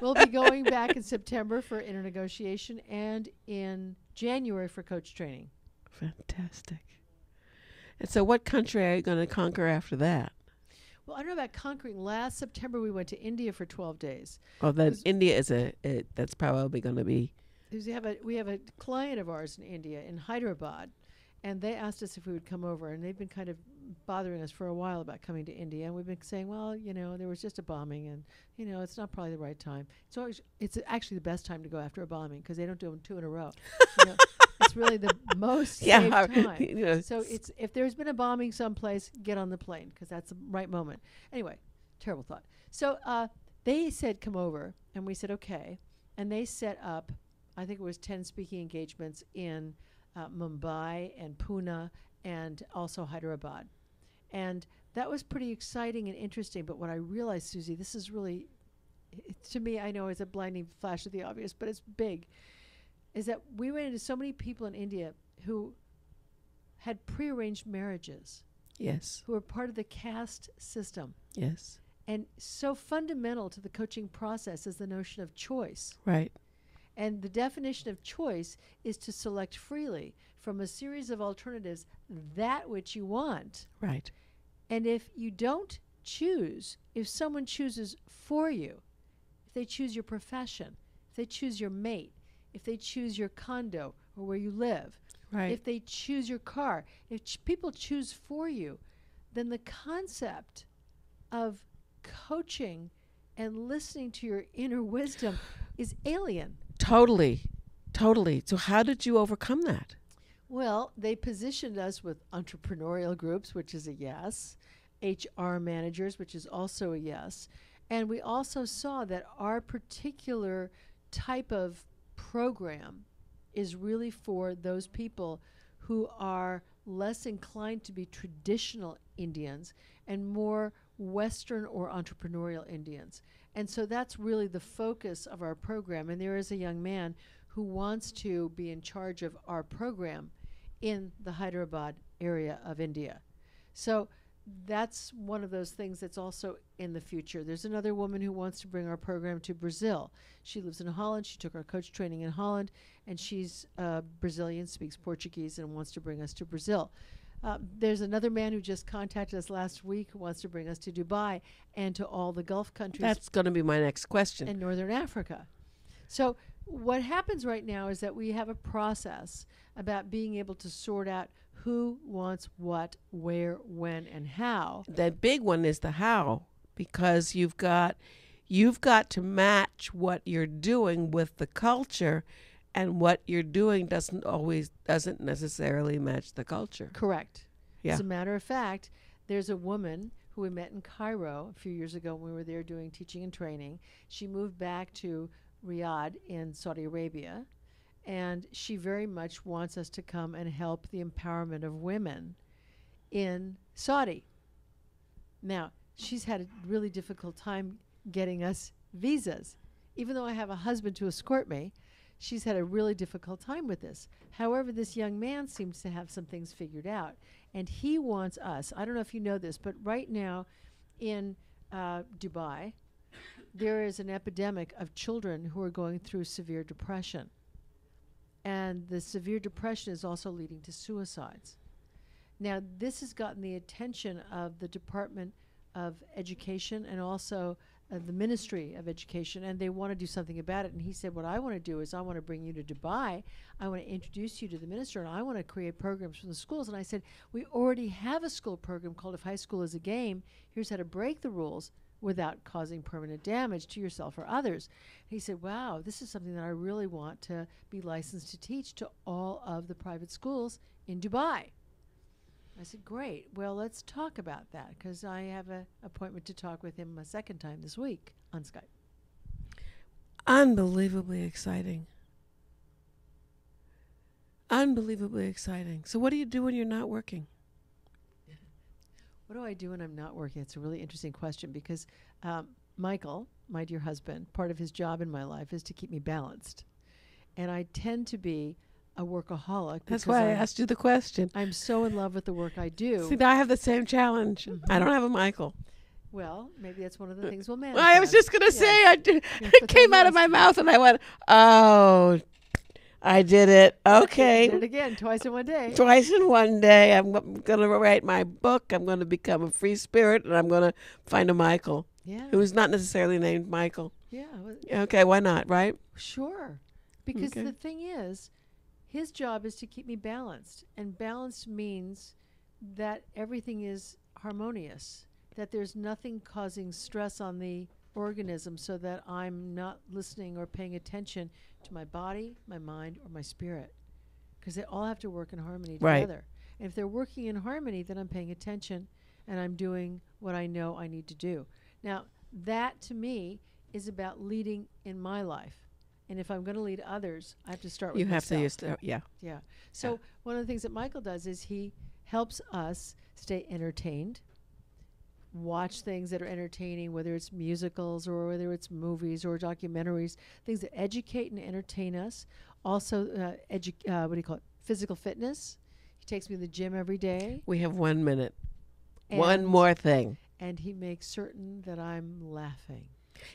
We'll be going back in September for internegotiation and in January for coach training. Fantastic. And so what country are you going to conquer after that? Well, I don't know about conquering. Last September, we went to India for 12 days. Oh, then India is that's probably going to be. We have a client of ours in India, in Hyderabad. And they asked us if we would come over, and they've been kind of bothering us for a while about coming to India. And we've been saying, well, there was just a bombing, and it's not probably the right time. It's actually the best time to go after a bombing because they don't do them 2 in a row. It's really the most safe time. So if there's been a bombing someplace, get on the plane because that's the right moment. Anyway, terrible thought. So they said come over, and we said okay, and they set up, I think it was 10 speaking engagements in Mumbai and Pune and also Hyderabad. And that was pretty exciting and interesting. But what I realized, Susie, this is really, to me, I know it's a blinding flash of the obvious, but it's big, is that we ran into so many people in India who had prearranged marriages. Yes. Who were part of the caste system. Yes. And so fundamental to the coaching process is the notion of choice. Right. And the definition of choice is to select freely from a series of alternatives that which you want. Right. And if you don't choose, if someone chooses for you, if they choose your profession, if they choose your mate, if they choose your condo or where you live, right. if they choose your car, if people choose for you, then the concept of coaching and listening to your inner wisdom is alien. Totally. So how did you overcome that? Well, they positioned us with entrepreneurial groups, which is a yes, HR managers, which is also a yes. And we also saw that our particular type of program is really for those people who are less inclined to be traditional Indians and more Western or entrepreneurial Indians. And so that's really the focus of our program. And there is a young man who wants to be in charge of our program in the Hyderabad area of India. So that's one of those things that's also in the future. There's another woman who wants to bring our program to Brazil. She lives in Holland. She took our coach training in Holland, and she's Brazilian, speaks Portuguese, and wants to bring us to Brazil. There's another man who just contacted us last week who wants to bring us to Dubai and to all the Gulf countries. That's going to be my next question. And Northern Africa. So what happens right now is that we have a process about being able to sort out who wants what, where, when, and how. The big one is the how, because you've got to match what you're doing with the culture, and what you're doing doesn't necessarily match the culture. Correct. Yeah. As a matter of fact, there's a woman who we met in Cairo a few years ago when we were there doing teaching and training. She moved back to Riyadh in Saudi Arabia, and she very much wants us to come and help the empowerment of women in Saudi. Now, she's had a really difficult time getting us visas. Even though I have a husband to escort me, she's had a really difficult time with this. However, this young man seems to have some things figured out, and he wants us. I don't know if you know this, but right now in Dubai, there is an epidemic of children who are going through severe depression. And the severe depression is also leading to suicides. Now, this has gotten the attention of the Department of Education and also the Ministry of Education, and they want to do something about it. And he said, what I want to do is I want to bring you to Dubai. I want to introduce you to the minister, and I want to create programs for the schools. And I said, we already have a school program called If High School is a Game. Here's how to break the rules without causing permanent damage to yourself or others. And he said, wow, this is something that I really want to be licensed to teach to all of the private schools in Dubai. I said, great. Well, let's talk about that, because I have an appointment to talk with him a second time this week on Skype. Unbelievably exciting. Unbelievably exciting. So what do you do when you're not working? What do I do when I'm not working? It's a really interesting question, because Michael, my dear husband, part of his job in my life is to keep me balanced. And I tend to be a workaholic. That's why I asked you the question. I'm so in love with the work I do. See, now I have the same challenge. Mm-hmm. I don't have a Michael. Well, maybe that's one of the things we'll manage. I was just going to say, it came out of my mouth and I went, oh, I did it. Okay. You did it again, twice in one day. Twice in one day. I'm going to write my book. I'm going to become a free spirit, and I'm going to find a Michael. Yeah. Who's not necessarily named Michael. Yeah. Okay, why not, right? Sure. Because the thing is, His job is to keep me balanced. And balanced means that everything is harmonious, that there's nothing causing stress on the organism so that I'm not listening or paying attention to my body, my mind, or my spirit. Because they all have to work in harmony Right. together. And if they're working in harmony, then I'm paying attention and I'm doing what I know I need to do. Now, that to me is about leading in my life. And if I'm going to lead others, I have to start with You have myself. to just, yeah. Yeah. So one of the things that Michael does is he helps us stay entertained, watch things that are entertaining, whether it's musicals or whether it's movies or documentaries, things that educate and entertain us. Also, what do you call it? Physical fitness. He takes me to the gym every day. We have 1 minute. One And- more thing. And he makes certain that I'm laughing.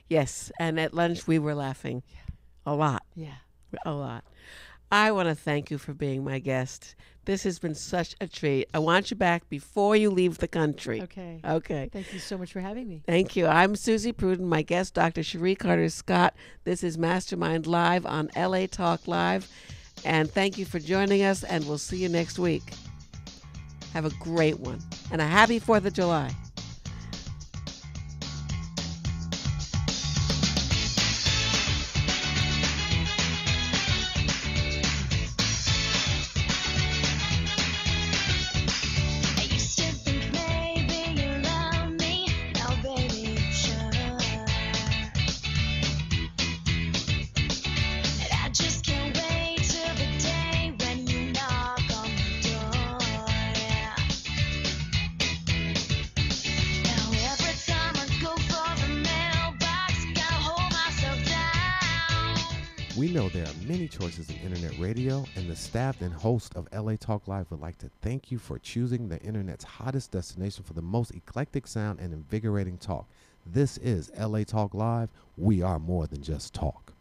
Yes, and at lunch we were laughing a lot. Yeah. A lot. I want to thank you for being my guest. This has been such a treat. I want you back before you leave the country. Okay. Okay. Thank you so much for having me. Thank you. I'm Susie Pruden, my guest, Dr. Cherie Carter-Scott. This is Mastermind Live on LA Talk Live. And thank you for joining us, and we'll see you next week. Have a great one, and a happy 4th of July. I used to think maybe you love me, now baby you sure. And I just can't wait till the day when you knock on the door. Yeah. Now every time I go for the mailbox, gotta hold myself down. We know there are many choices in internet radio, and the staff and host of LA Talk Live would like to thank you for choosing the internet's hottest destination for the most eclectic sound and invigorating talk. This is LA Talk Live. We are more than just talk.